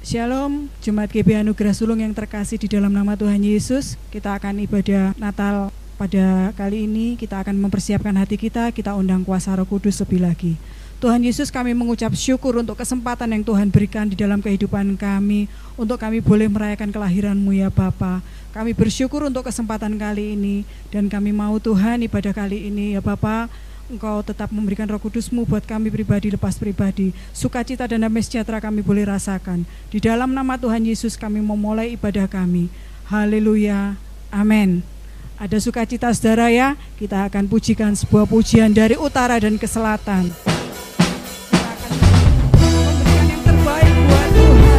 Shalom, Jemaat GBI Anugerah Sulung yang terkasih di dalam nama Tuhan Yesus. Kita akan ibadah Natal pada kali ini. Kita akan mempersiapkan hati kita undang kuasa Roh Kudus lebih lagi. Tuhan Yesus, kami mengucap syukur untuk kesempatan yang Tuhan berikan di dalam kehidupan kami, untuk kami boleh merayakan kelahiran-Mu ya Bapa. Kami bersyukur untuk kesempatan kali ini, dan kami mau Tuhan ibadah kali ini ya Bapa, Engkau tetap memberikan Roh Kudus-Mu buat kami pribadi lepas pribadi. Sukacita dan damai sejahtera kami boleh rasakan. Di dalam nama Tuhan Yesus kami memulai ibadah kami. Haleluya, amin. Ada sukacita saudara ya, kita akan pujikan sebuah pujian dari utara dan ke selatan. Kita akan memberikan yang terbaik buat Tuhan.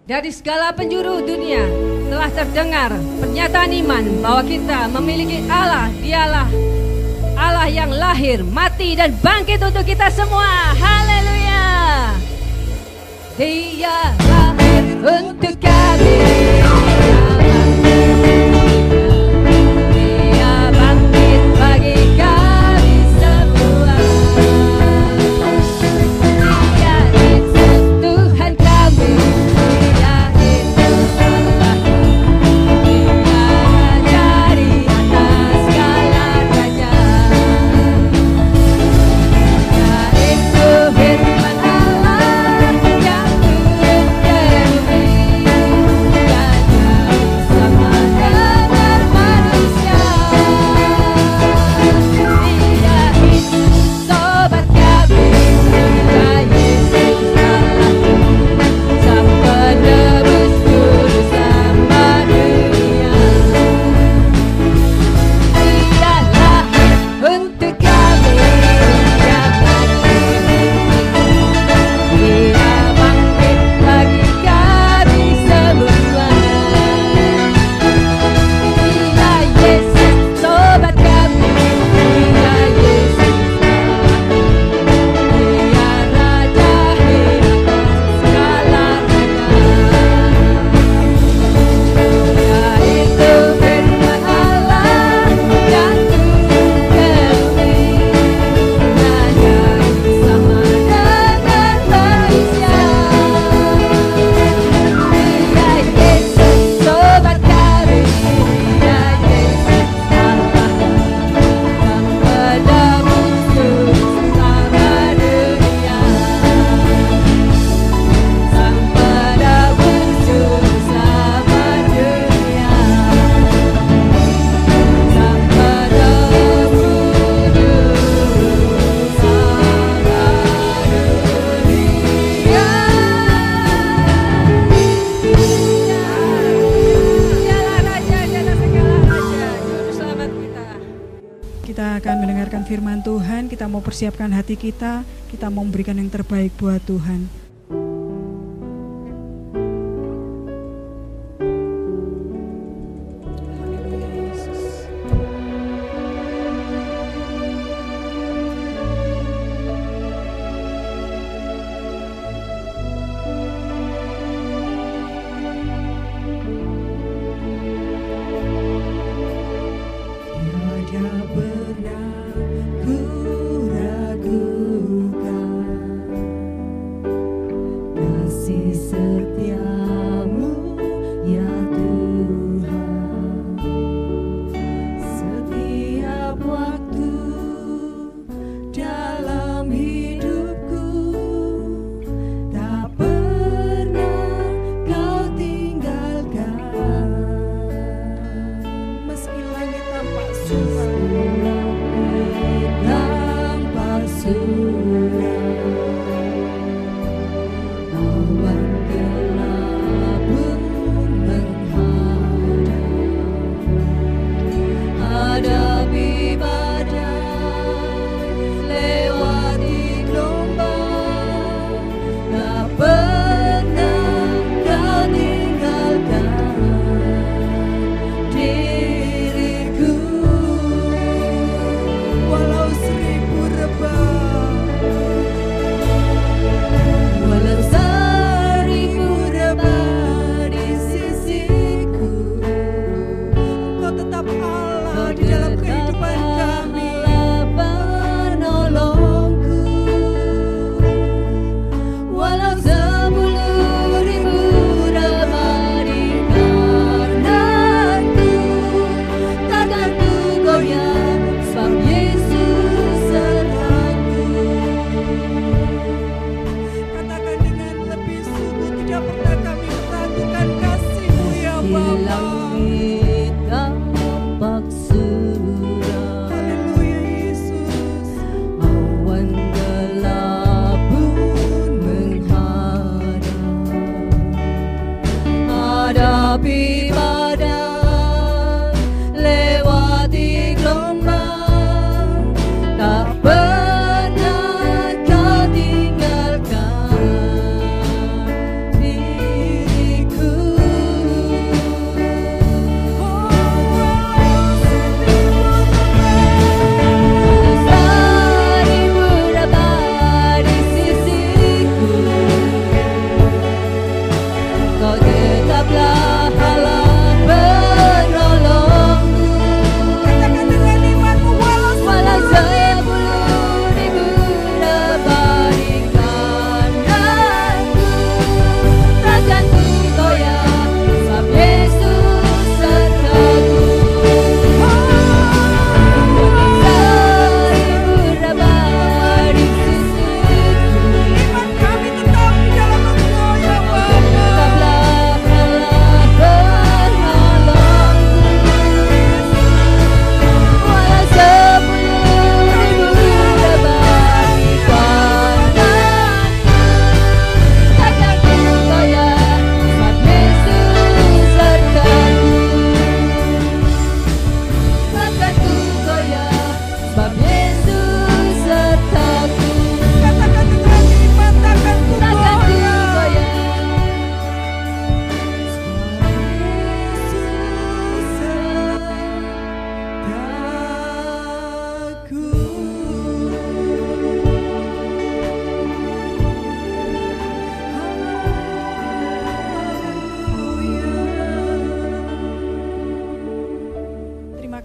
Dari segala penjuru dunia telah terdengar pernyataan iman bahwa kita memiliki Allah. Dialah Allah yang lahir, mati dan bangkit untuk kita semua. Haleluya. Dia lahir untuk kami. Dia bangkit bagi kami semua. Dia Yesus Tuhan kami. Firman Allah yang turun ke bumi. Kita akan mendengarkan firman Tuhan, kita mau persiapkan hati kita mau memberikan yang terbaik buat Tuhan.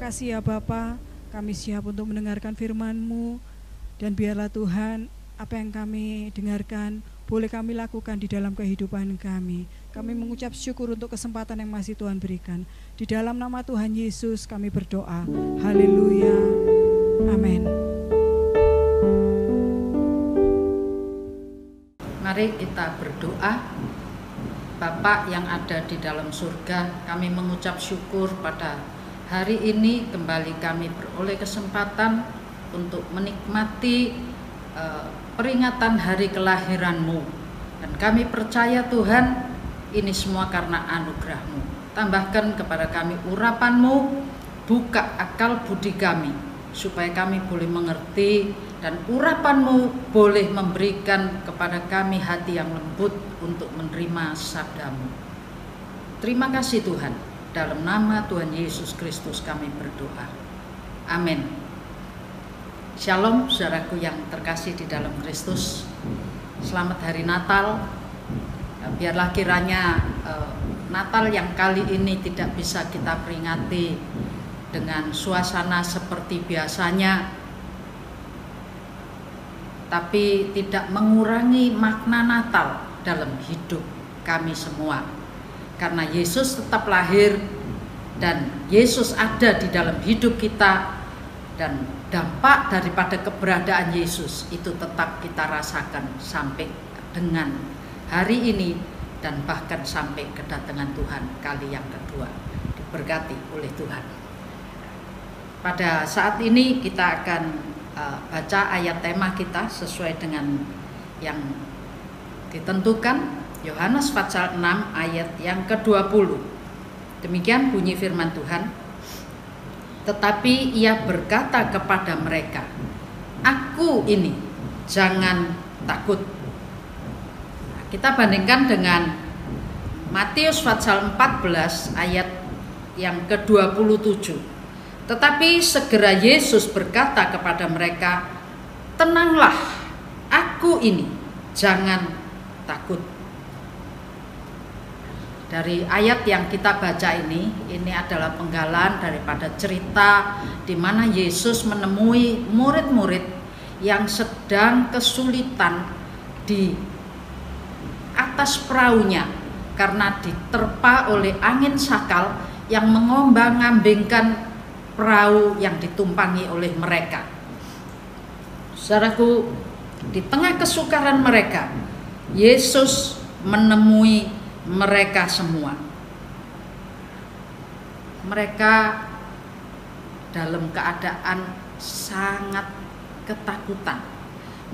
kasih ya Bapa, kami siap untuk mendengarkan firman-Mu, dan biarlah Tuhan apa yang kami dengarkan boleh kami lakukan di dalam kehidupan kami. Kami mengucap syukur untuk kesempatan yang masih Tuhan berikan. Di dalam nama Tuhan Yesus kami berdoa. Haleluya. Amin. Mari kita berdoa. Bapa yang ada di dalam surga, kami mengucap syukur pada hari ini kembali kami beroleh kesempatan untuk menikmati peringatan hari kelahiran-Mu. Dan kami percaya Tuhan, ini semua karena anugerah-Mu. Tambahkan kepada kami urapan-Mu, buka akal budi kami, supaya kami boleh mengerti dan urapan-Mu boleh memberikan kepada kami hati yang lembut untuk menerima sabda-Mu. Terima kasih Tuhan, dalam nama Tuhan Yesus Kristus kami berdoa. Amin. Shalom saudaraku yang terkasih di dalam Kristus. Selamat hari Natal. Biarlah kiranya Natal yang kali ini tidak bisa kita peringati dengan suasana seperti biasanya, tapi tidak mengurangi makna Natal dalam hidup kami semua. Karena Yesus tetap lahir dan Yesus ada di dalam hidup kita, dan dampak daripada keberadaan Yesus itu tetap kita rasakan sampai dengan hari ini dan bahkan sampai kedatangan Tuhan kali yang kedua. Diberkati oleh Tuhan. Pada saat ini kita akan baca ayat tema kita sesuai dengan yang ditentukan, Yohanes pasal 6 ayat yang ke-20. Demikian bunyi firman Tuhan. Tetapi ia berkata kepada mereka, "Aku ini, jangan takut." Nah, kita bandingkan dengan Matius pasal 14 ayat yang ke-27. Tetapi segera Yesus berkata kepada mereka, "Tenanglah, aku ini, jangan takut." Dari ayat yang kita baca ini adalah penggalan daripada cerita di mana Yesus menemui murid-murid yang sedang kesulitan di atas perahunya karena diterpa oleh angin sakal yang mengombang-ambingkan perahu yang ditumpangi oleh mereka. Saudaraku, di tengah kesukaran mereka, Yesus menemui mereka semua. Mereka dalam keadaan sangat ketakutan.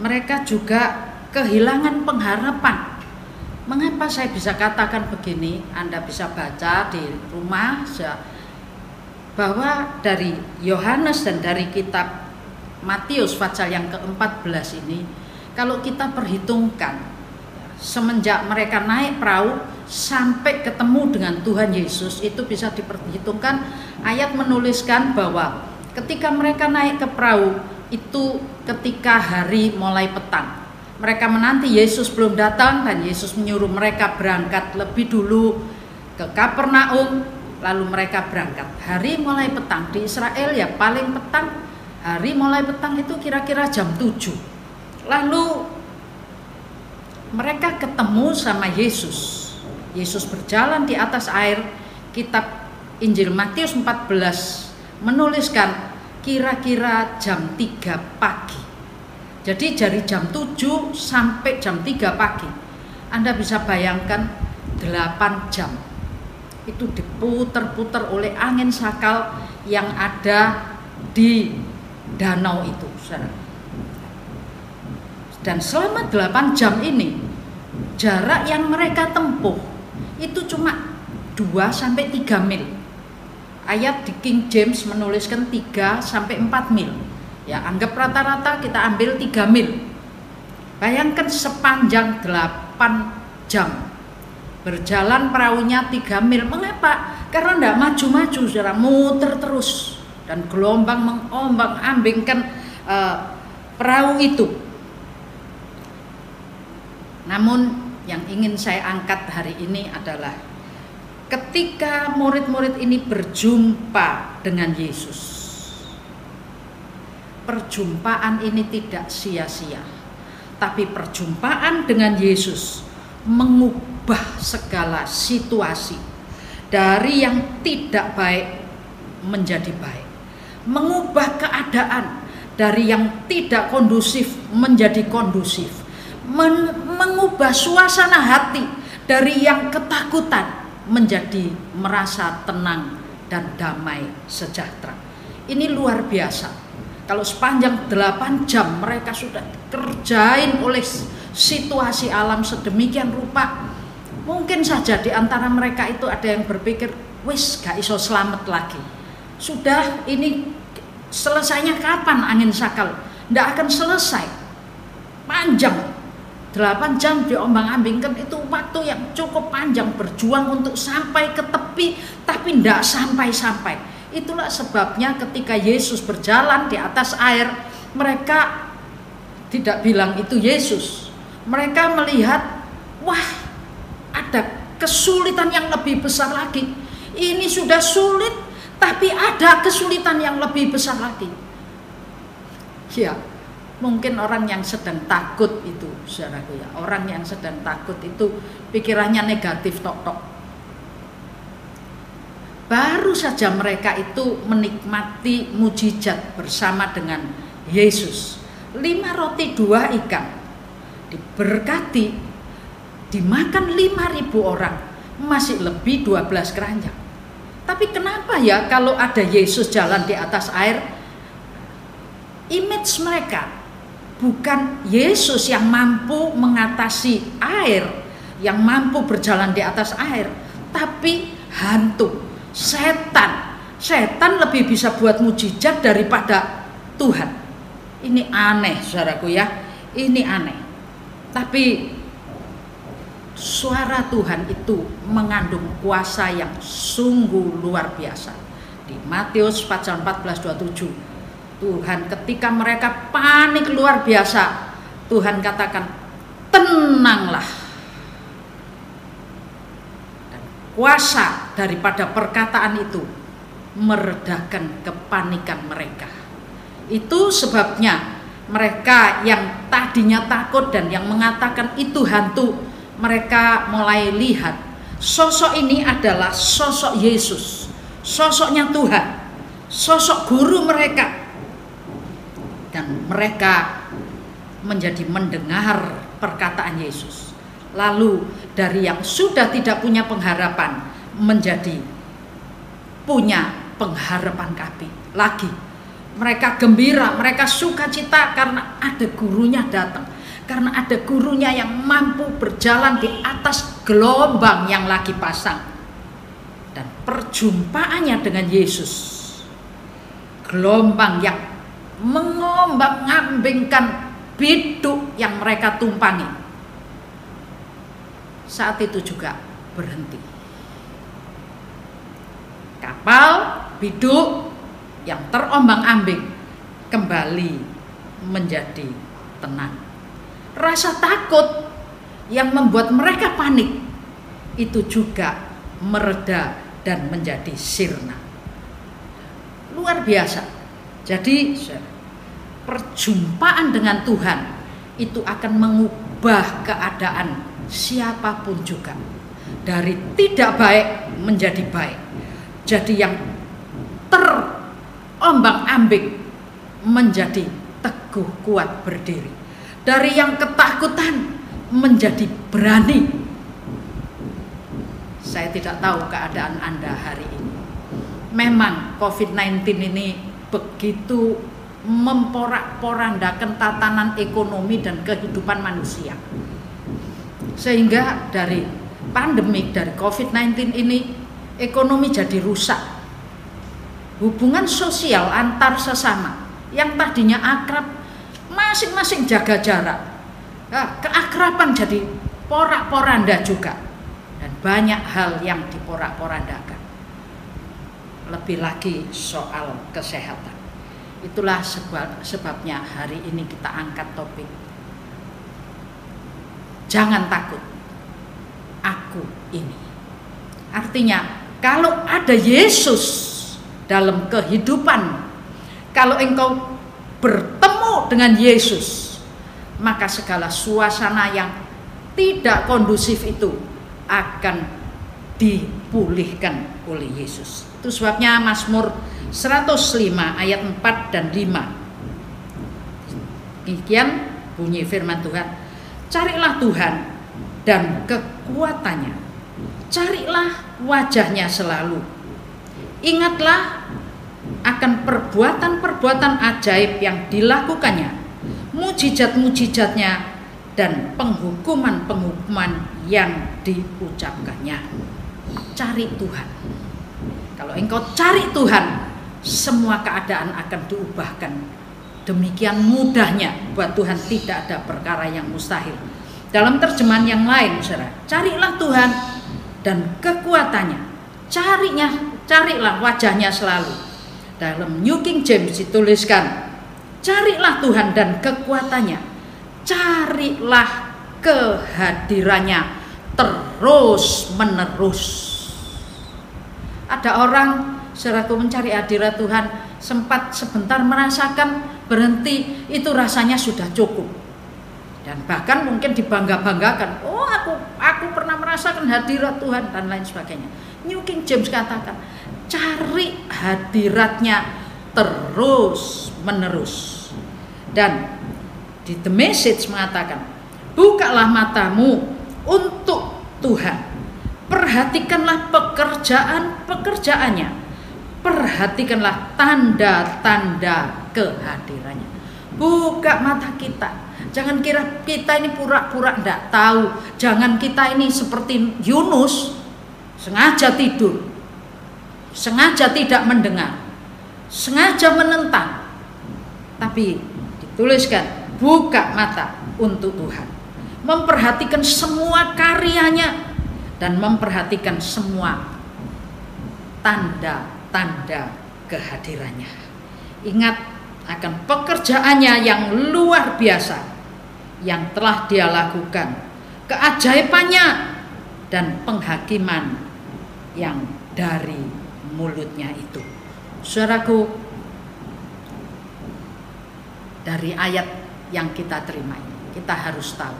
Mereka juga kehilangan pengharapan. Mengapa saya bisa katakan begini? Anda bisa baca di rumah bahwa dari Yohanes dan dari kitab Matius pasal yang ke-14 ini, kalau kita perhitungkan semenjak mereka naik perahu sampai ketemu dengan Tuhan Yesus, itu bisa diperhitungkan. Ayat menuliskan bahwa ketika mereka naik ke perahu itu ketika hari mulai petang. Mereka menanti Yesus belum datang dan Yesus menyuruh mereka berangkat lebih dulu ke Kapernaum, lalu mereka berangkat. Hari mulai petang di Israel ya paling petang, hari mulai petang itu kira-kira jam 7. Lalu mereka ketemu sama Yesus. Yesus berjalan di atas air. Kitab Injil Matius 14 menuliskan kira-kira jam 3 pagi. Jadi dari jam 7 sampai jam 3 pagi. Anda bisa bayangkan 8 jam. Itu diputer-puter oleh angin sakal yang ada di danau itu. Dan selama 8 jam ini, jarak yang mereka tempuh itu cuma 2-3 mil. Ayat di King James menuliskan 3-4 mil. Ya, anggap rata-rata kita ambil 3 mil. Bayangkan sepanjang 8 jam berjalan perahunya 3 mil. Mengapa? Karena tidak maju-maju, saudara, muter terus dan gelombang mengombang-ambingkan perahu itu. Namun yang ingin saya angkat hari ini adalah ketika murid-murid ini berjumpa dengan Yesus. Perjumpaan ini tidak sia-sia, tapi perjumpaan dengan Yesus mengubah segala situasi dari yang tidak baik menjadi baik, mengubah keadaan dari yang tidak kondusif menjadi kondusif, mengubah suasana hati dari yang ketakutan menjadi merasa tenang dan damai sejahtera. Ini luar biasa. Kalau sepanjang 8 jam mereka sudah dikerjain oleh situasi alam sedemikian rupa, mungkin saja di antara mereka itu ada yang berpikir, wis gak iso selamat lagi. Sudah ini Selesainya kapan angin sakal? Tidak akan selesai. Panjang. 8 jam diombang-ambingkan, itu waktu yang cukup panjang, berjuang untuk sampai ke tepi, tapi tidak sampai-sampai. Itulah sebabnya ketika Yesus berjalan di atas air, mereka tidak bilang itu Yesus. Mereka melihat, wah, ada kesulitan yang lebih besar lagi. Ini sudah sulit, tapi ada kesulitan yang lebih besar lagi. Ya, mungkin orang yang sedang takut itu, saudaraku ya, orang yang sedang takut itu pikirannya negatif tok-tok. Baru saja mereka itu menikmati mujizat bersama dengan Yesus. 5 roti 2 ikan diberkati, dimakan 5.000 orang, masih lebih 12 keranjang. Tapi kenapa ya kalau ada Yesus jalan di atas air, image mereka bukan Yesus yang mampu mengatasi air, yang mampu berjalan di atas air, tapi hantu, setan. Setan lebih bisa buat mujizat daripada Tuhan. Ini aneh, saudaraku ya, ini aneh. Tapi suara Tuhan itu mengandung kuasa yang sungguh luar biasa. Di Matius pasal 14:27, Tuhan ketika mereka panik luar biasa, Tuhan katakan, tenanglah. Dan kuasa daripada perkataan itu meredakan kepanikan mereka. Itu sebabnya mereka yang tadinya takut dan yang mengatakan itu hantu, mereka mulai lihat sosok ini adalah sosok Yesus, sosoknya Tuhan, sosok guru mereka. Dan mereka menjadi mendengar perkataan Yesus. Lalu dari yang sudah tidak punya pengharapan menjadi punya pengharapan lagi. Mereka gembira, mereka sukacita karena ada gurunya datang. Karena ada gurunya yang mampu berjalan di atas gelombang yang lagi pasang. Dan perjumpaannya dengan Yesus, gelombang yang mengombang-ambingkan biduk yang mereka tumpangi, saat itu juga berhenti. Kapal, biduk yang terombang-ambing kembali menjadi tenang. Rasa takut yang membuat mereka panik itu juga mereda dan menjadi sirna. Luar biasa. Jadi perjumpaan dengan Tuhan itu akan mengubah keadaan siapapun juga, dari tidak baik menjadi baik. Jadi yang terombang-ambing menjadi teguh kuat berdiri, dari yang ketakutan menjadi berani. Saya tidak tahu keadaan Anda hari ini. Memang COVID-19 ini begitu memporak-porandakan tatanan ekonomi dan kehidupan manusia, sehingga dari pandemik, dari COVID-19 ini ekonomi jadi rusak. Hubungan sosial antar sesama yang tadinya akrab, masing-masing jaga jarak, keakraban jadi porak-poranda juga. Dan banyak hal yang diporak-porandakan. Lebih lagi soal kesehatan. Itulah sebabnya hari ini kita angkat topik, jangan takut, aku ini. Artinya kalau ada Yesus dalam kehidupan, kalau engkau bertemu dengan Yesus, maka segala suasana yang tidak kondusif itu akan dipulihkan oleh Yesus. Itu sebabnya Mazmur 105 ayat 4 dan 5. Demikian bunyi firman Tuhan. Carilah Tuhan dan kekuatannya. Carilah wajahnya selalu. Ingatlah akan perbuatan-perbuatan ajaib yang dilakukannya, mujizat-mujizatnya, dan penghukuman-penghukuman yang diucapkannya. Cari Tuhan. Kalau engkau cari Tuhan, semua keadaan akan diubahkan. Demikian mudahnya buat Tuhan, tidak ada perkara yang mustahil. Dalam terjemahan yang lain, saudara, carilah Tuhan dan kekuatannya. Carilah wajahnya selalu. Dalam New King James dituliskan, carilah Tuhan dan kekuatannya. Carilah kehadirannya terus menerus. Ada orang, saudaraku, mencari hadirat Tuhan, sempat sebentar merasakan, berhenti, itu rasanya sudah cukup. Dan bahkan mungkin dibangga-banggakan, oh aku pernah merasakan hadirat Tuhan dan lain sebagainya. New King James katakan, cari hadiratnya terus menerus. Dan di The Message mengatakan, bukalah matamu untuk Tuhan, perhatikanlah pekerjaannya, perhatikanlah tanda-tanda kehadirannya. Buka mata kita. Jangan kira kita ini pura-pura tidak tahu. Jangan kita ini seperti Yunus, sengaja tidur, sengaja tidak mendengar, sengaja menentang. Tapi dituliskan, buka mata untuk Tuhan, memperhatikan semua karyanya dan memperhatikan semua tanda-tanda kehadirannya. Ingat akan pekerjaannya yang luar biasa yang telah dia lakukan, keajaibannya dan penghakiman yang dari mulutnya itu. Saudaraku, dari ayat yang kita terima ini, kita harus tahu,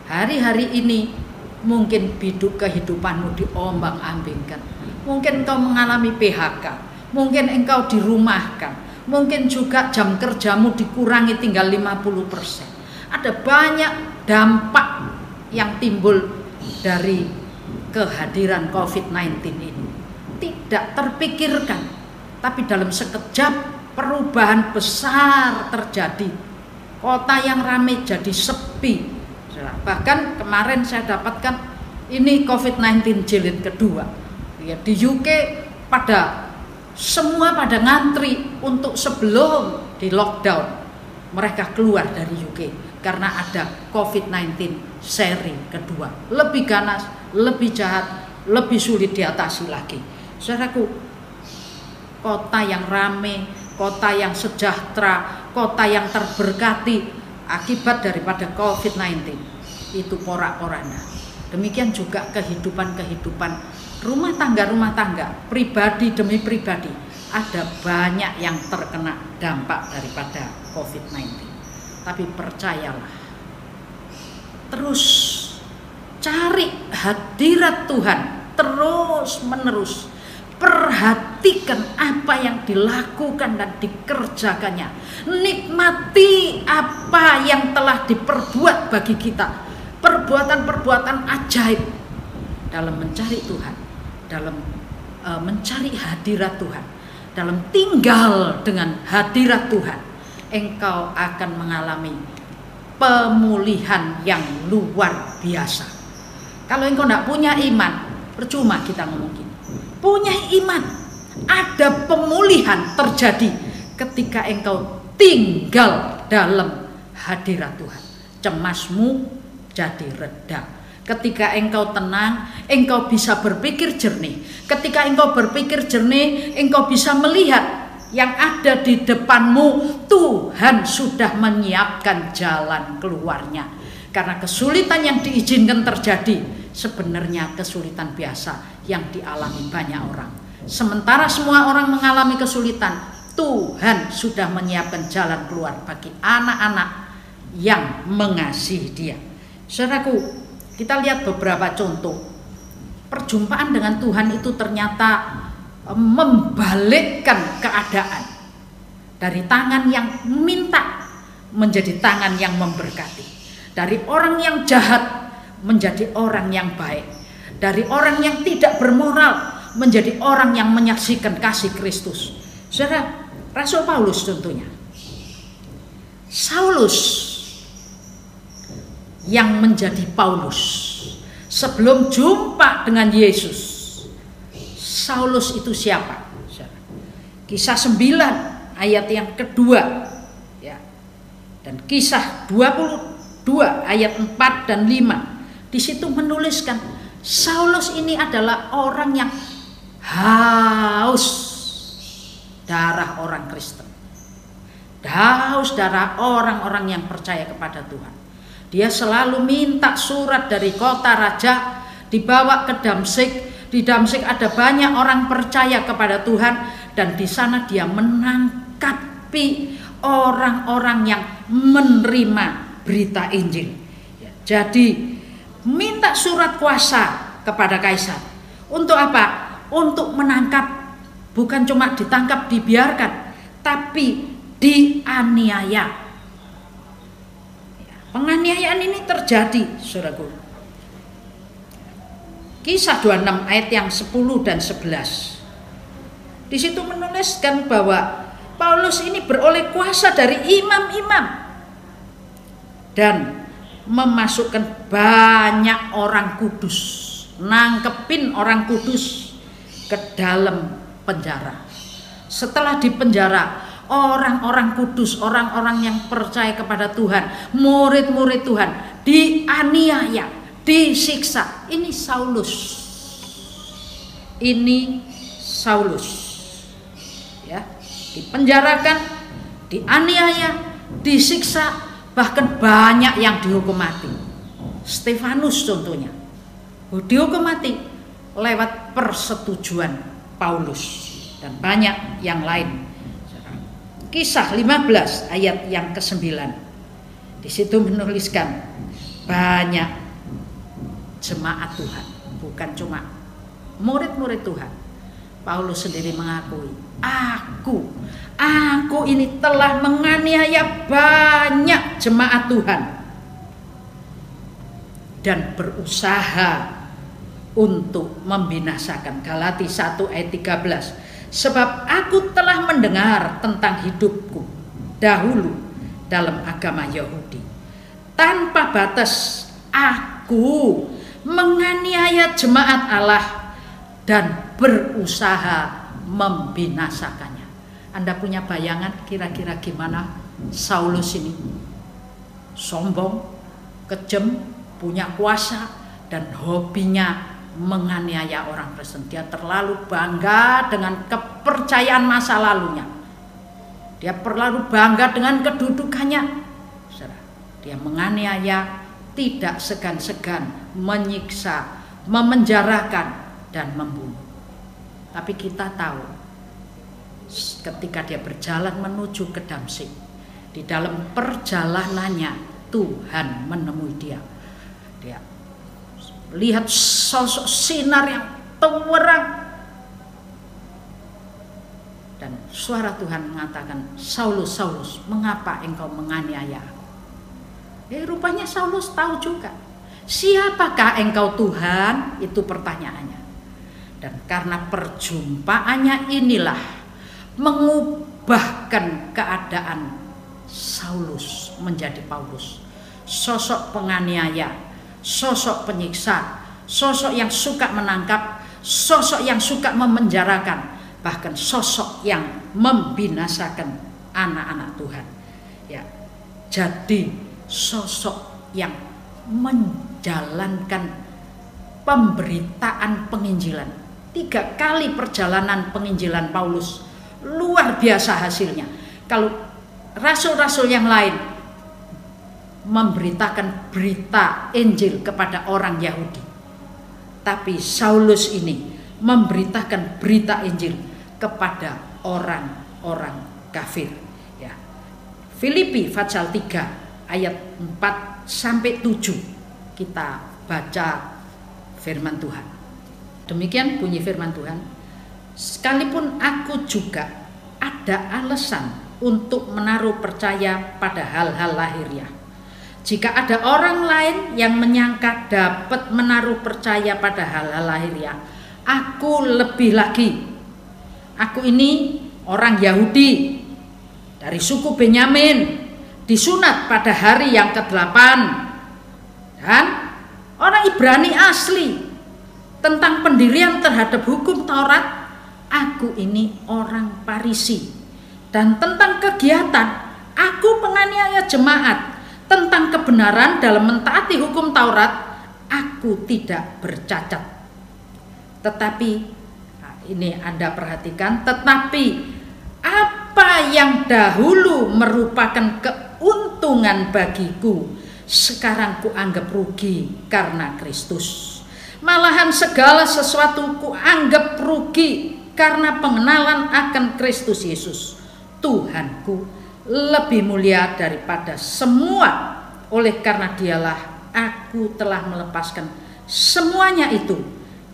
hari-hari ini mungkin kehidupanmu diombang-ambingkan. Mungkin engkau mengalami PHK, mungkin engkau dirumahkan, mungkin juga jam kerjamu dikurangi tinggal 50%. Ada banyak dampak yang timbul dari kehadiran COVID-19 ini. Tidak terpikirkan, tapi dalam sekejap perubahan besar terjadi. Kota yang ramai jadi sepi. Bahkan kemarin saya dapatkan ini COVID-19 jilid kedua. Ya, di UK semua pada ngantri untuk sebelum di lockdown mereka keluar dari UK karena ada COVID-19 seri kedua, lebih ganas, lebih jahat, lebih sulit diatasi lagi. Saudaraku, kota yang ramai, kota yang sejahtera, kota yang terberkati akibat daripada COVID-19 itu porak-poranda. Demikian juga kehidupan rumah tangga, pribadi demi pribadi, ada banyak yang terkena dampak daripada COVID-19. Tapi percayalah, terus cari hadirat Tuhan terus menerus. Perhatikan apa yang dilakukan dan dikerjakannya. Nikmati apa yang telah diperbuat bagi kita. Perbuatan-perbuatan ajaib dalam mencari Tuhan, dalam mencari hadirat Tuhan, dalam tinggal dengan hadirat Tuhan, engkau akan mengalami pemulihan yang luar biasa. Kalau engkau tidak punya iman, percuma kita ngomong gini. Punya iman, ada pemulihan terjadi ketika engkau tinggal dalam hadirat Tuhan. Cemasmu jadi reda. Ketika engkau tenang, engkau bisa berpikir jernih. Ketika engkau berpikir jernih, engkau bisa melihat yang ada di depanmu. Tuhan sudah menyiapkan jalan keluarnya. Karena kesulitan yang diizinkan terjadi sebenarnya kesulitan biasa yang dialami banyak orang. Sementara semua orang mengalami kesulitan, Tuhan sudah menyiapkan jalan keluar bagi anak-anak yang mengasihi Dia. Saudaraku, kita lihat beberapa contoh. Perjumpaan dengan Tuhan itu ternyata membalikkan keadaan. Dari tangan yang minta menjadi tangan yang memberkati. Dari orang yang jahat menjadi orang yang baik. Dari orang yang tidak bermoral menjadi orang yang menyaksikan kasih Kristus. Saudara, Rasul Paulus contohnya. Saulus yang menjadi Paulus sebelum jumpa dengan Yesus. Saulus itu siapa? Kisah 9 ayat yang kedua, ya. Dan Kisah 22 ayat 4 dan 5. Di situ menuliskan Saulus ini adalah orang yang haus darah orang Kristen, haus darah orang-orang yang percaya kepada Tuhan. Dia selalu minta surat dari kota raja dibawa ke Damsyik. Di Damsyik ada banyak orang percaya kepada Tuhan, dan di sana dia menangkapi orang-orang yang menerima berita Injil. Ya, jadi minta surat kuasa kepada kaisar. Untuk apa? Untuk menangkap, bukan cuma ditangkap dibiarkan, tapi dianiaya. Ya, penganiayaan ini terjadi, saudaraku. Kisah 26 ayat yang 10 dan 11. Di situ menuliskan bahwa Paulus ini beroleh kuasa dari imam-imam dan memasukkan banyak orang kudus, nangkepin orang kudus ke dalam penjara. Setelah di penjara, orang-orang kudus, orang-orang yang percaya kepada Tuhan, murid-murid Tuhan dianiaya, disiksa. Ini Saulus. Ini Saulus. Ya, dipenjarakan, dianiaya, disiksa, bahkan banyak yang dihukum mati. Stefanus contohnya dihukum mati lewat persetujuan Paulus, dan banyak yang lain. Kisah 15 ayat yang ke-9. Di situ menuliskan banyak jemaat Tuhan, bukan cuma murid-murid Tuhan. Paulus sendiri mengakui, aku ini telah menganiaya banyak jemaat Tuhan dan berusaha untuk membinasakan. Galatia 1 ayat 13. Sebab aku telah mendengar tentang hidupku dahulu dalam agama Yahudi. Tanpa batas aku menganiaya jemaat Allah dan berusaha membinasakannya. Anda punya bayangan kira-kira gimana Saulus ini? Sombong, kejam, punya kuasa, dan hobinya menganiaya orang Kristen. Dia terlalu bangga dengan kepercayaan masa lalunya. Dia terlalu bangga dengan kedudukannya. Dia menganiaya, tidak segan-segan, menyiksa, memenjarakan, dan membunuh. Tapi kita tahu, ketika dia berjalan menuju ke Damsyik, di dalam perjalanannya Tuhan menemui dia. Dia lihat sosok sinar yang terang, dan suara Tuhan mengatakan, Saulus, Saulus, mengapa engkau menganiaya aku? Rupanya Saulus tahu juga, siapakah engkau Tuhan? Itu pertanyaannya. Dan karena perjumpaannya inilah mengubahkan keadaan Saulus menjadi Paulus. Sosok penganiaya, sosok penyiksa, sosok yang suka menangkap, sosok yang suka memenjarakan, bahkan sosok yang membinasakan anak-anak Tuhan. Ya, jadi sosok yang menjalankan pemberitaan penginjilan. 3 kali perjalanan penginjilan Paulus luar biasa hasilnya. Kalau rasul-rasul yang lain memberitakan berita Injil kepada orang Yahudi, tapi Saulus ini memberitakan berita Injil kepada orang-orang kafir. Ya. Filipi pasal 3 ayat 4 sampai 7 kita baca firman Tuhan. Demikian bunyi firman Tuhan. Sekalipun aku juga ada alasan untuk menaruh percaya pada hal-hal lahiriah. Jika ada orang lain yang menyangka dapat menaruh percaya pada hal-hal lahiriah, aku lebih lagi. Aku ini orang Yahudi dari suku Benyamin, disunat pada hari yang ke-8, dan orang Ibrani asli. Tentang pendirian terhadap hukum Taurat aku ini orang Farisi. Dan tentang kegiatan, aku penganiaya jemaat. Tentang kebenaran dalam mentaati hukum Taurat, aku tidak bercacat. Tetapi, nah ini Anda perhatikan, tetapi apa yang dahulu merupakan keuntungan bagiku, sekarang kuanggap rugi karena Kristus. Malahan segala sesuatu kuanggap rugi karena pengenalan akan Kristus Yesus, Tuhanku, lebih mulia daripada semua. Oleh karena dialah aku telah melepaskan semuanya itu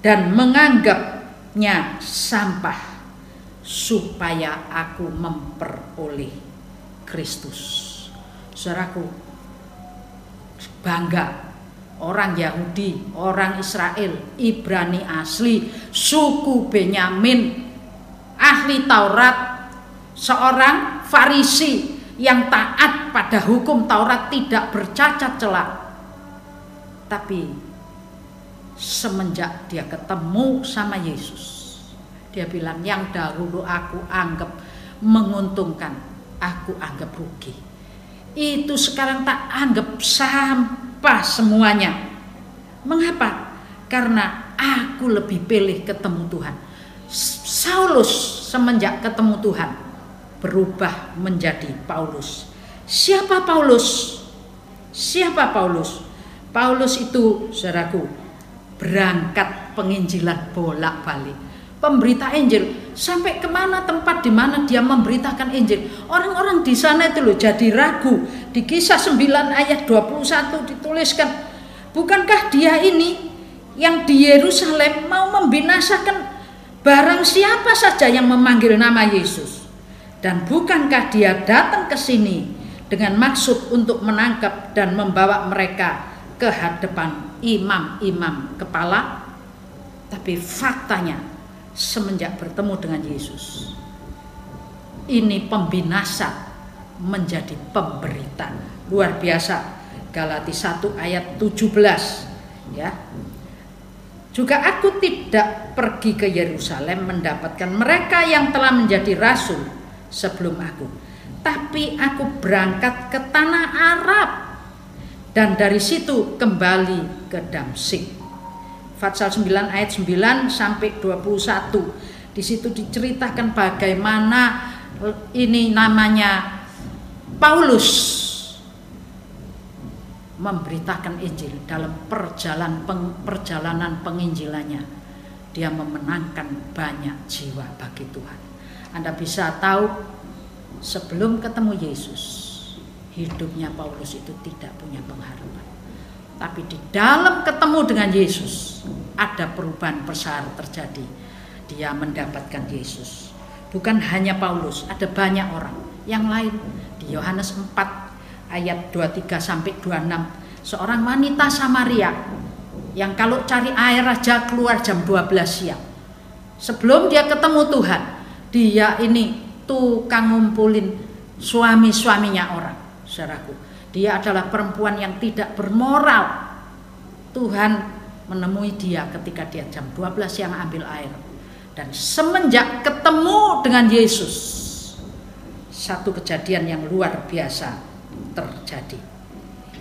dan menganggapnya sampah, supaya aku memperoleh Kristus. Saudaraku, bangga orang Yahudi, orang Israel, Ibrani asli, suku Benyamin, ahli Taurat, seorang Farisi yang taat pada hukum Taurat, tidak bercacat celah. Tapi semenjak dia ketemu sama Yesus, dia bilang, yang dahulu aku anggap menguntungkan, aku anggap rugi, itu sekarang tak anggap sampah semuanya. Mengapa? Karena aku lebih pilih ketemu Tuhan. Saulus semenjak ketemu Tuhan berubah menjadi Paulus. Siapa Paulus? Siapa Paulus? Paulus itu, saudaraku, berangkat penginjilan bolak-balik, pemberita Injil, sampai kemana tempat di mana dia memberitakan Injil. Orang-orang di sana itu loh jadi ragu. Di Kisah 9 ayat 21 dituliskan, bukankah dia ini yang di Yerusalem mau membinasakan barang siapa saja yang memanggil nama Yesus? Dan bukankah dia datang ke sini dengan maksud untuk menangkap dan membawa mereka ke hadapan imam-imam kepala? Tapi faktanya, semenjak bertemu dengan Yesus, ini pembinasa menjadi pemberita. Luar biasa. Galati 1 ayat 17, ya. Juga aku tidak pergi ke Yerusalem mendapatkan mereka yang telah menjadi rasul sebelum aku, tapi aku berangkat ke tanah Arab dan dari situ kembali ke Damsyik. Fatsal 9 ayat 9 sampai 21. Di situ diceritakan bagaimana ini namanya Paulus memberitakan Injil dalam perjalanan penginjilannya. Dia memenangkan banyak jiwa bagi Tuhan. Anda bisa tahu, sebelum ketemu Yesus, hidupnya Paulus itu tidak punya pengharapan. Tapi di dalam ketemu dengan Yesus, ada perubahan besar terjadi. Dia mendapatkan Yesus. Bukan hanya Paulus, ada banyak orang yang lain. Di Yohanes 4 ayat 23 sampai 26, seorang wanita Samaria yang kalau cari air aja keluar jam 12 siang. Sebelum dia ketemu Tuhan, dia ini tukang ngumpulin suami-suaminya orang. Saudaraku, dia adalah perempuan yang tidak bermoral. Tuhan menemui dia ketika dia jam 12 siang ambil air. Dan semenjak ketemu dengan Yesus, satu kejadian yang luar biasa terjadi.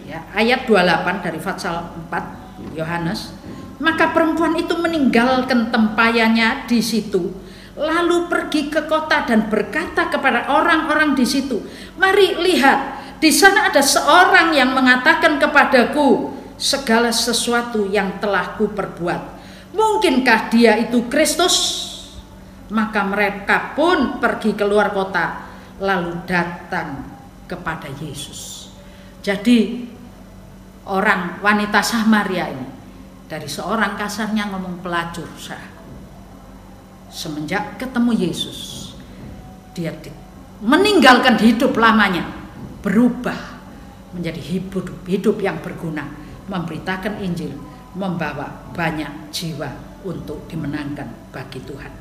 Ya, ayat 28 dari Fatsal 4 Yohanes, maka perempuan itu meninggalkan tempayannya di situ, lalu pergi ke kota dan berkata kepada orang-orang di situ, mari lihat, di sana ada seorang yang mengatakan kepadaku segala sesuatu yang telah kuperbuat. Mungkinkah dia itu Kristus? Maka mereka pun pergi keluar kota lalu datang kepada Yesus. Jadi orang wanita Samaria ini dari seorang kasarnya ngomong pelacur, semenjak ketemu Yesus dia meninggalkan hidup lamanya, berubah menjadi hidup yang berguna, memberitakan Injil, membawa banyak jiwa untuk dimenangkan bagi Tuhan.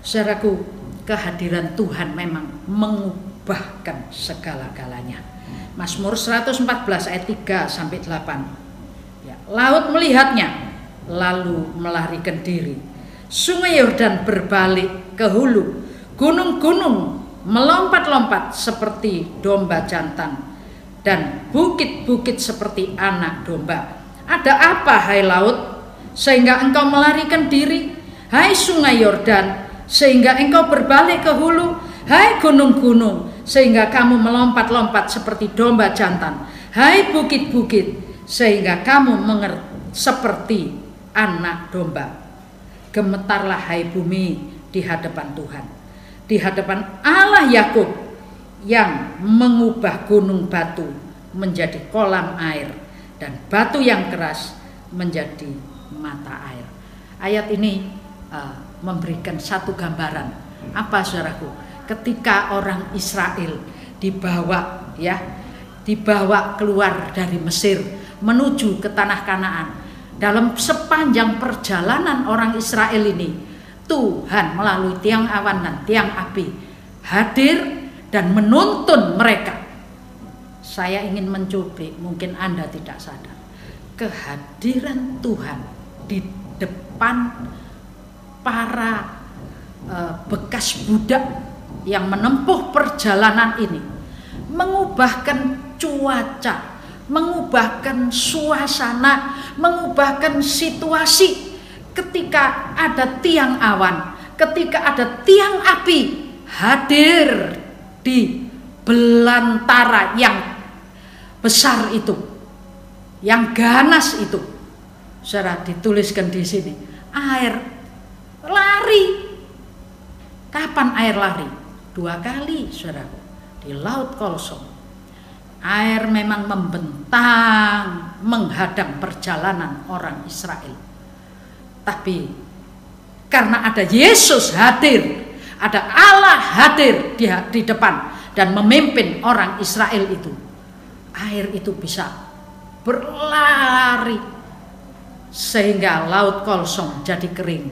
Saudaraku, kehadiran Tuhan memang mengubahkan segala-galanya. Mazmur 114 ayat 3 sampai 8. Ya, laut melihatnya lalu melarikan diri. Sungai Yordan berbalik ke hulu, gunung-gunung melompat-lompat seperti domba jantan, dan bukit-bukit seperti anak domba. Ada apa, hai laut, sehingga engkau melarikan diri? Hai sungai Yordan, sehingga engkau berbalik ke hulu? Hai gunung-gunung, sehingga kamu melompat-lompat seperti domba jantan? Hai bukit-bukit, sehingga kamu seperti anak domba. Gemetarlah hai bumi di hadapan Tuhan, di hadapan Allah Yakub yang mengubah gunung batu menjadi kolam air dan batu yang keras menjadi mata air. Ayat ini memberikan satu gambaran. Apa, saudaraku? Ketika orang Israel dibawa keluar dari Mesir menuju ke tanah Kanaan. Dalam sepanjang perjalanan orang Israel ini, Tuhan melalui tiang awan dan tiang api hadir dan menuntun mereka. Saya ingin mencubit, mungkin Anda tidak sadar, kehadiran Tuhan di depan para bekas budak yang menempuh perjalanan ini mengubahkan cuaca, mengubahkan suasana, mengubahkan situasi. Ketika ada tiang awan, ketika ada tiang api hadir di belantara yang besar itu, yang ganas itu. Saudara, dituliskan di sini, air lari. Kapan air lari? 2 kali, saudara, di Laut Kolsom. Air memang membentang menghadang perjalanan orang Israel. Tapi karena ada Yesus hadir, ada Allah hadir di depan dan memimpin orang Israel itu, air itu bisa berlari sehingga Laut Kolsom jadi kering.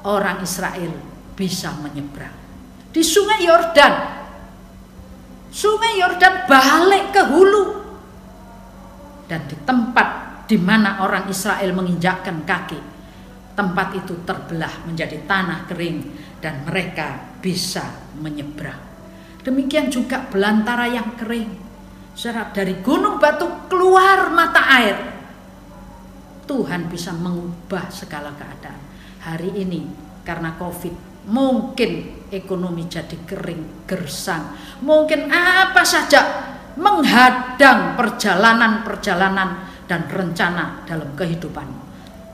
Orang Israel bisa menyeberang. Di sungai Yordan, sungai Yordan balik ke hulu, dan di tempat di mana orang Israel menginjakkan kaki, tempat itu terbelah menjadi tanah kering dan mereka bisa menyeberang. Demikian juga belantara yang kering. Saudara, dari gunung batu keluar mata air. Tuhan bisa mengubah segala keadaan. Hari ini karena Covid, mungkin ekonomi jadi kering, gersang, mungkin apa saja menghadang perjalanan-perjalanan dan rencana dalam kehidupanmu.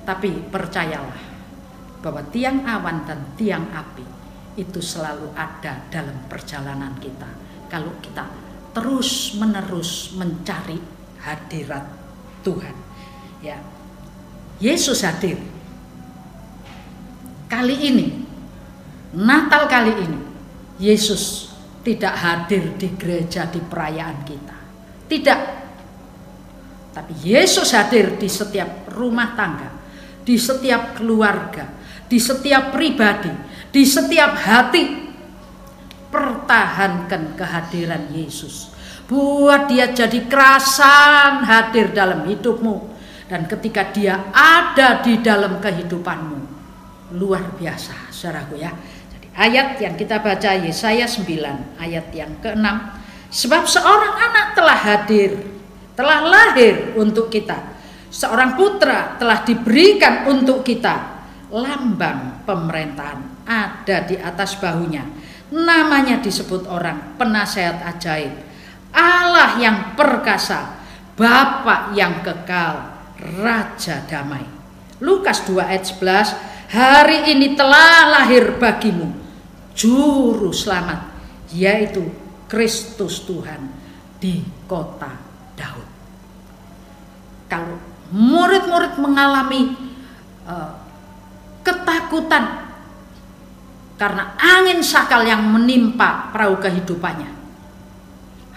Tapi percayalah bahwa tiang awan dan tiang api itu selalu ada dalam perjalanan kita. Kalau kita terus-menerus mencari hadirat Tuhan. Ya, Yesus hadir. Kali ini, Natal kali ini, Yesus tidak hadir di gereja di perayaan kita. Tidak. Tapi Yesus hadir di setiap rumah tangga, di setiap keluarga, di setiap pribadi, di setiap hati. Pertahankan kehadiran Yesus. Buat dia jadi kerasan hadir dalam hidupmu. Dan ketika dia ada di dalam kehidupanmu, luar biasa, saudaraku ya. Jadi ayat yang kita baca Yesaya 9 ayat yang ke-6. Sebab seorang anak telah hadir, telah lahir untuk kita. Seorang putra telah diberikan untuk kita. Lambang pemerintahan ada di atas bahunya. Namanya disebut orang penasehat ajaib, Allah yang perkasa, Bapa yang kekal, Raja damai. Lukas 2 ayat 11. Hari ini telah lahir bagimu Juru Selamat, yaitu Kristus Tuhan di kota Daud. Kalau murid-murid mengalami ketakutan karena angin sakal yang menimpa perahu kehidupannya,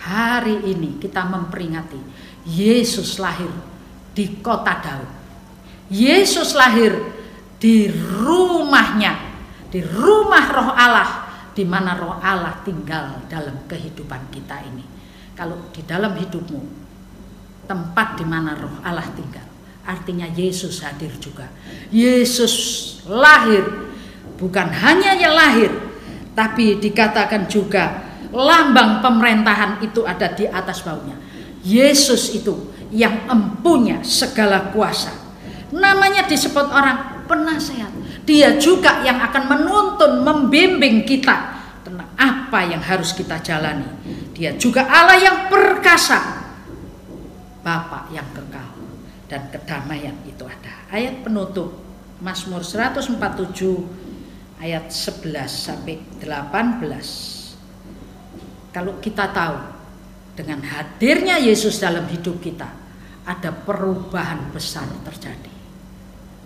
hari ini kita memperingati Yesus lahir di kota Daud. Yesus lahir di rumahnya, di rumah Roh Allah, di mana Roh Allah tinggal dalam kehidupan kita ini. Kalau di dalam hidupmu, tempat di mana Roh Allah tinggal, artinya Yesus hadir juga. Yesus lahir, bukan hanya yang lahir, tapi dikatakan juga lambang pemerintahan itu ada di atas baunya. Yesus itu yang mempunyai segala kuasa. Namanya disebut orang penasehat. Dia juga yang akan menuntun, membimbing kita tentang apa yang harus kita jalani. Dia juga Allah yang perkasa, Bapa yang kekal, dan kedamaian itu ada. Ayat penutup Mazmur 147 ayat 11 sampai 18. Kalau kita tahu dengan hadirnya Yesus dalam hidup kita, ada perubahan besar terjadi.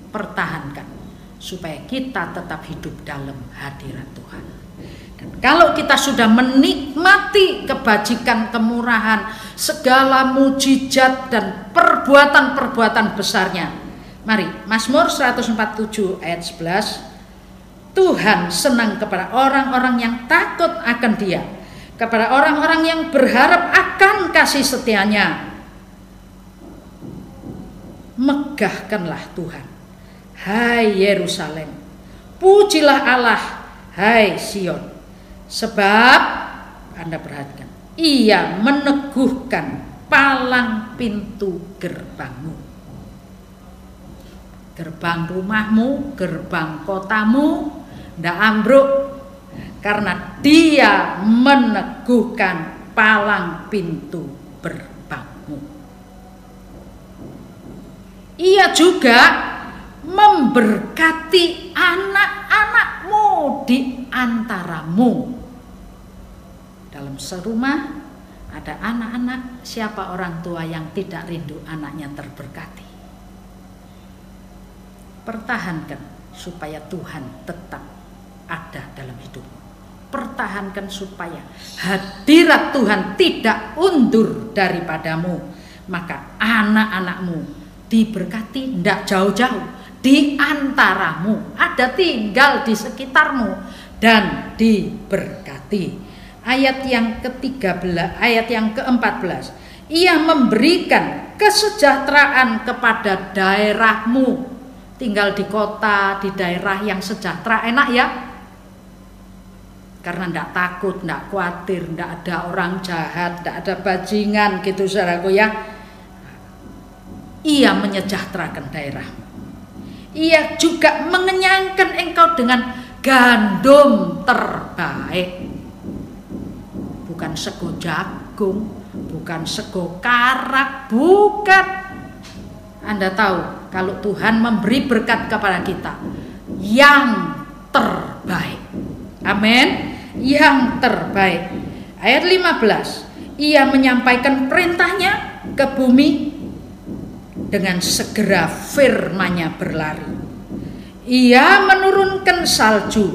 Pertahankan supaya kita tetap hidup dalam hadirat Tuhan. Dan kalau kita sudah menikmati kebajikan, kemurahan, segala mujizat dan perbuatan-perbuatan besarnya, mari Mazmur 147 ayat 11. Tuhan senang kepada orang-orang yang takut akan Dia, kepada orang-orang yang berharap akan kasih setianya. Megahkanlah Tuhan, hai Yerusalem, pujilah Allah, hai Sion. Sebab, Anda perhatikan, Ia meneguhkan palang pintu gerbangmu. Gerbang rumahmu, gerbang kotamu ndak ambruk, karena Dia meneguhkan palang pintu gerbangmu. Ia juga memberkati anak-anakmu di antaramu. Dalam serumah ada anak-anak, siapa orang tua yang tidak rindu anaknya terberkati? Pertahankan supaya Tuhan tetap ada dalam hidupmu. Pertahankan supaya hadirat Tuhan tidak undur daripadamu. Maka anak-anakmu diberkati, tidak jauh-jauh, di antaramu, ada tinggal di sekitarmu dan diberkati. Ayat yang ke-13, ayat yang ke-14, Ia memberikan kesejahteraan kepada daerahmu. Tinggal di kota, di daerah yang sejahtera, enak ya? Karena tidak takut, tidak khawatir, tidak ada orang jahat, tidak ada bajingan gitu saudaraku ya. Ia menyejahterakan daerahmu. Ia juga mengenyangkan engkau dengan gandum terbaik. Bukan sego jagung, bukan sego karak, bukan. Anda tahu kalau Tuhan memberi berkat kepada kita yang terbaik. Amin. Yang terbaik. Ayat 15. Ia menyampaikan perintahnya ke bumi, dengan segera firman-Nya berlari. Ia menurunkan salju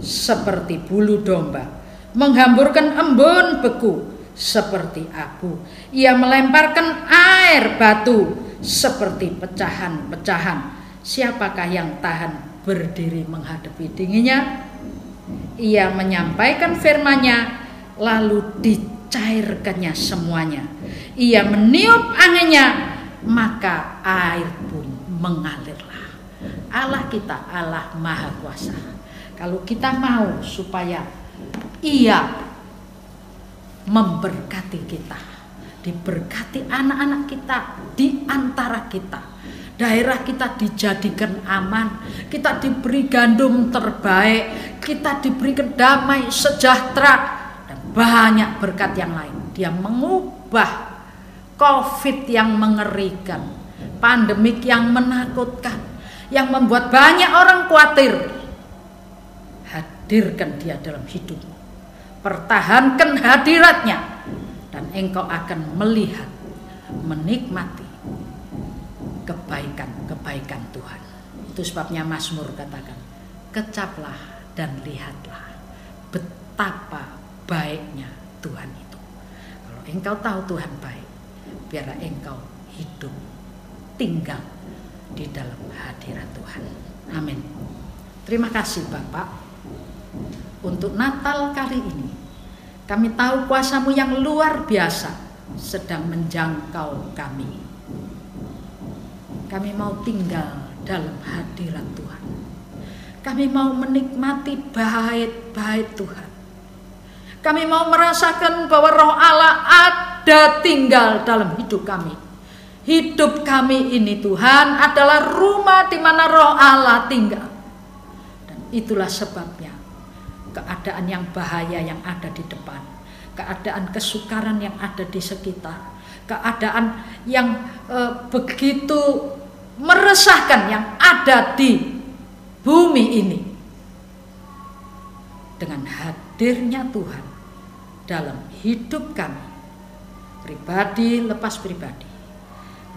seperti bulu domba, menghamburkan embun beku seperti abu. Ia melemparkan air batu seperti pecahan-pecahan. Siapakah yang tahan berdiri menghadapi dinginnya? Ia menyampaikan firman-Nya, lalu dicairkannya semuanya. Ia meniup anginnya, maka air pun mengalirlah. Allah kita Allah Maha Kuasa. Kalau kita mau supaya Ia memberkati kita, diberkati anak-anak kita di antara kita, daerah kita dijadikan aman, kita diberi gandum terbaik, kita diberikan damai, sejahtera, dan banyak berkat yang lain. Dia mengubah COVID yang mengerikan, pandemik yang menakutkan, yang membuat banyak orang khawatir. Hadirkan Dia dalam hidupmu, pertahankan hadirat-Nya, dan engkau akan melihat, menikmati kebaikan-kebaikan Tuhan. Itu sebabnya Mazmur katakan, kecaplah dan lihatlah betapa baiknya Tuhan itu. Kalau engkau tahu Tuhan baik, biarlah engkau hidup tinggal di dalam hadirat Tuhan. Amin. Terima kasih Bapak untuk Natal kali ini. Kami tahu kuasa-Mu yang luar biasa sedang menjangkau kami. Kami mau tinggal dalam hadirat Tuhan. Kami mau menikmati bait-bait Tuhan. Kami mau merasakan bahwa Roh Allah ada tinggal dalam hidup kami. Hidup kami ini Tuhan adalah rumah di mana Roh Allah tinggal. Dan itulah sebabnya keadaan yang bahaya yang ada di depan, keadaan kesukaran yang ada di sekitar, keadaan yang begitu meresahkan yang ada di bumi ini. Dengan hadirnya Tuhan dalam hidup kami, pribadi lepas pribadi,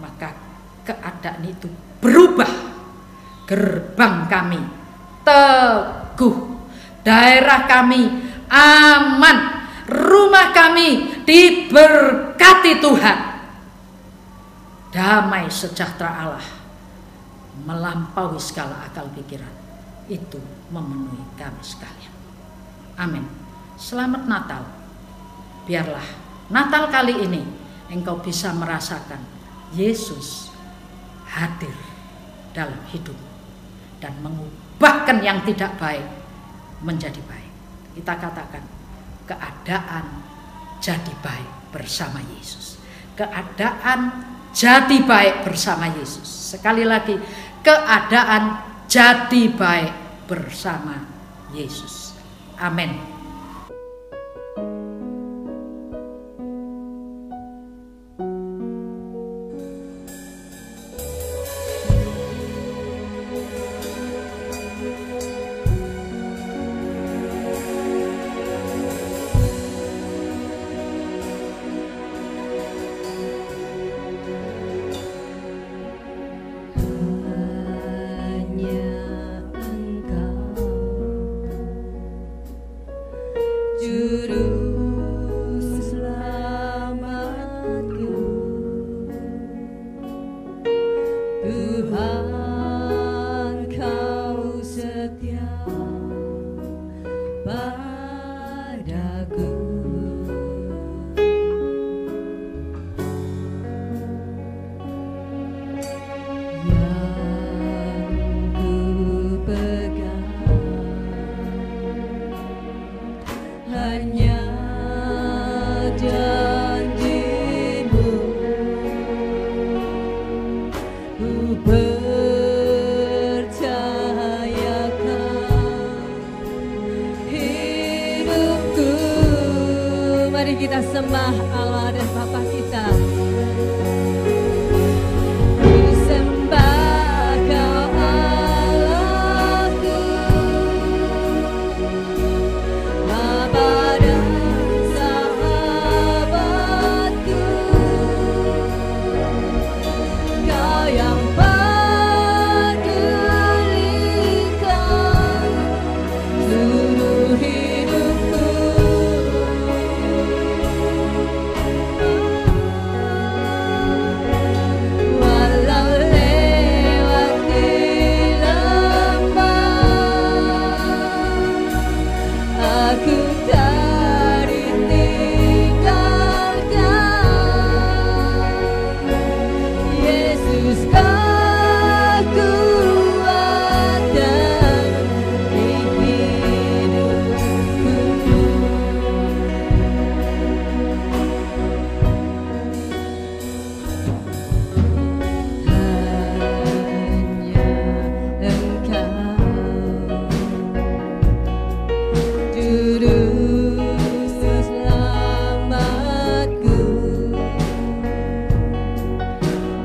maka keadaan itu berubah. Gerbang kami teguh, daerah kami aman, rumah kami diberkati Tuhan. Damai sejahtera Allah melampaui segala akal pikiran itu memenuhi kami sekalian. Amin. Selamat Natal. Biarlah Natal kali ini engkau bisa merasakan Yesus hadir dalam hidup dan mengubahkan yang tidak baik menjadi baik. Kita katakan keadaan jadi baik bersama Yesus. Keadaan jadi baik bersama Yesus. Sekali lagi, keadaan jadi baik bersama Yesus. Amin. Mari kita sembah Allah dan Bapa kita. Sembah Kau Allahku, Bapa dan sahabatku. Kau yang pedulikan seluruh hidupku.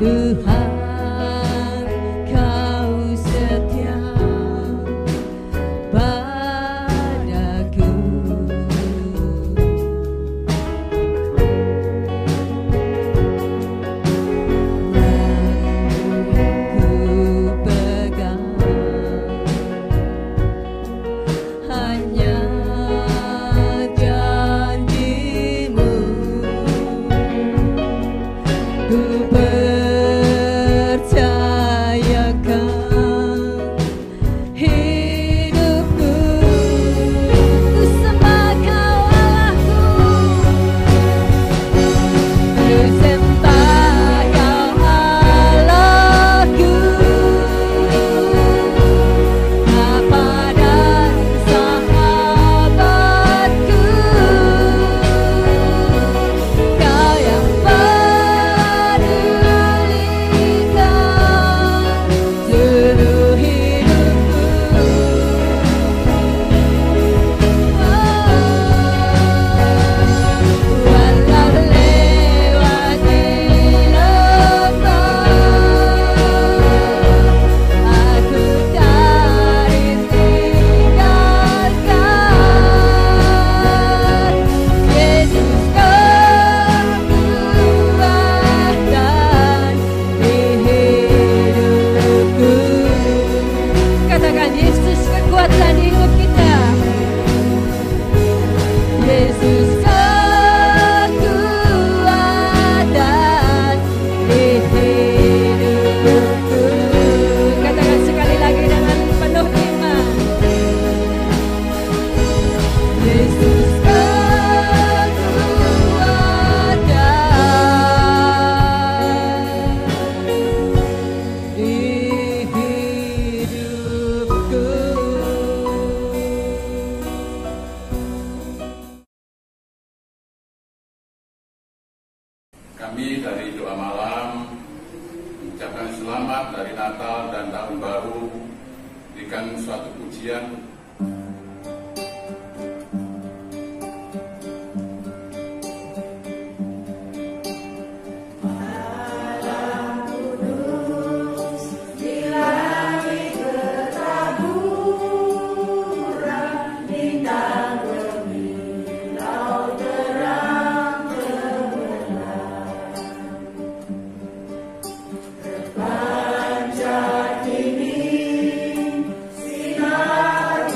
Ku Kami dari Doa Malam mengucapkan selamat dari Natal dan Tahun Baru, berikan suatu pujian. Panjat ini sinar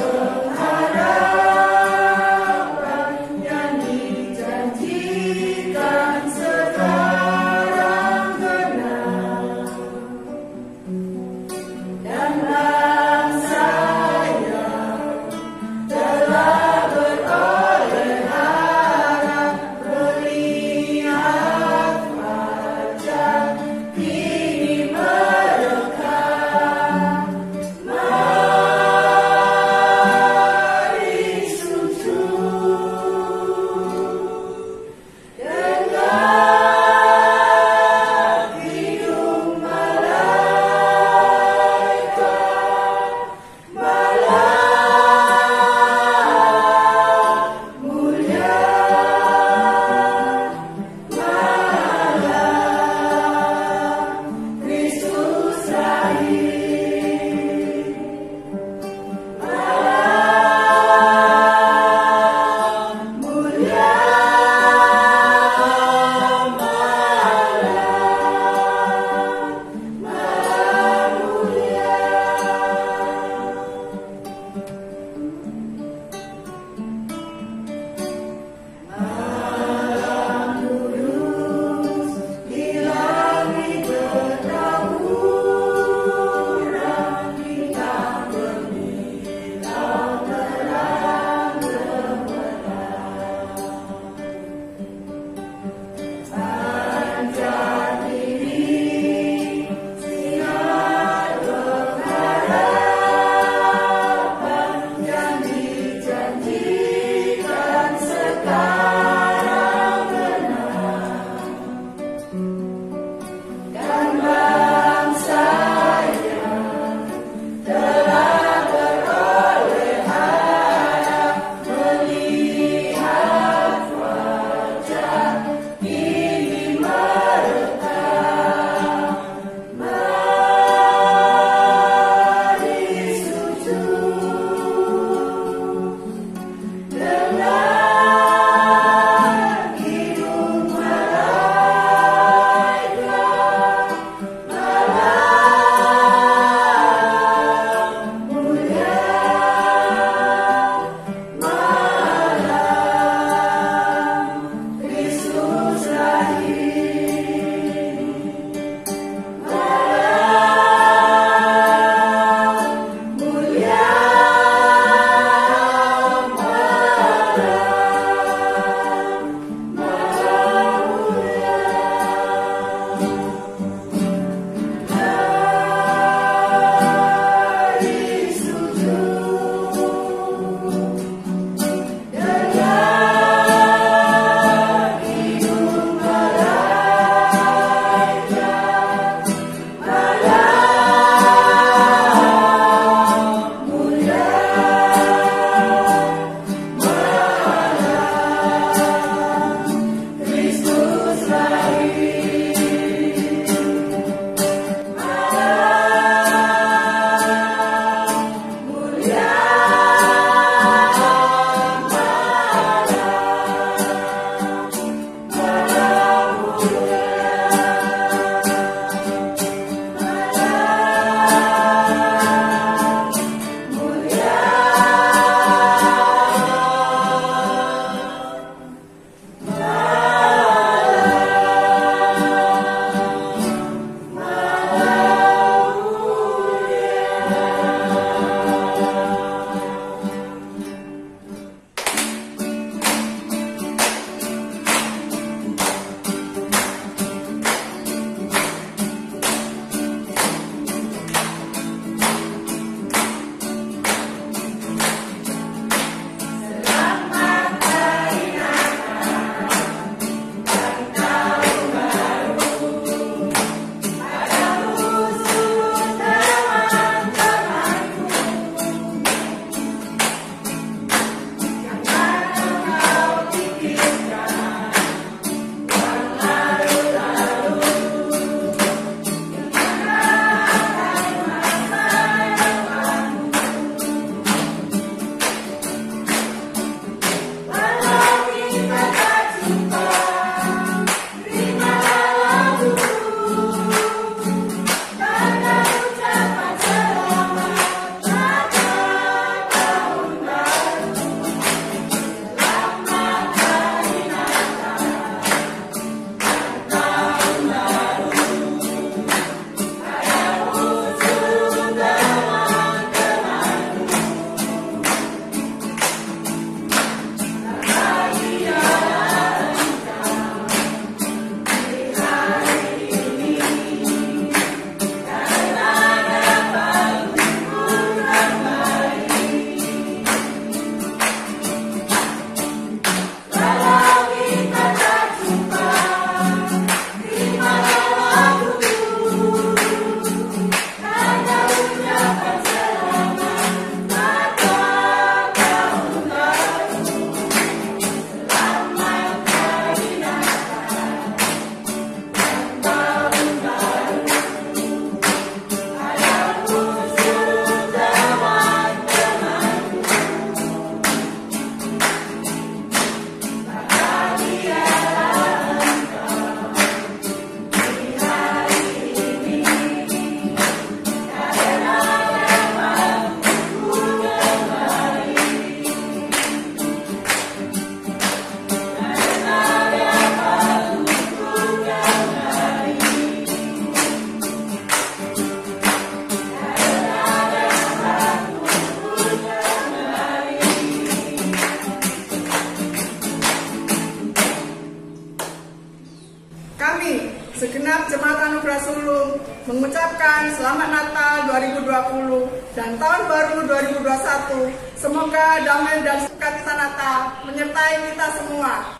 Kami, segenap Jemaat Anugerah Sulung, mengucapkan Selamat Natal 2020 dan Tahun Baru 2021. Semoga damai dan sukacita Natal menyertai kita semua.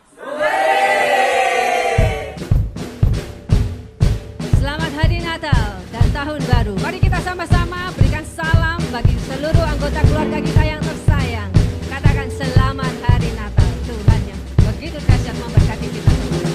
Selamat Hari Natal dan Tahun Baru. Mari kita sama-sama berikan salam bagi seluruh anggota keluarga kita yang tersayang. Katakan selamat Hari Natal. Tuhan yang begitu dahsyat memberkati kita semua.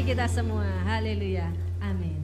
Kita semua, haleluya, amin.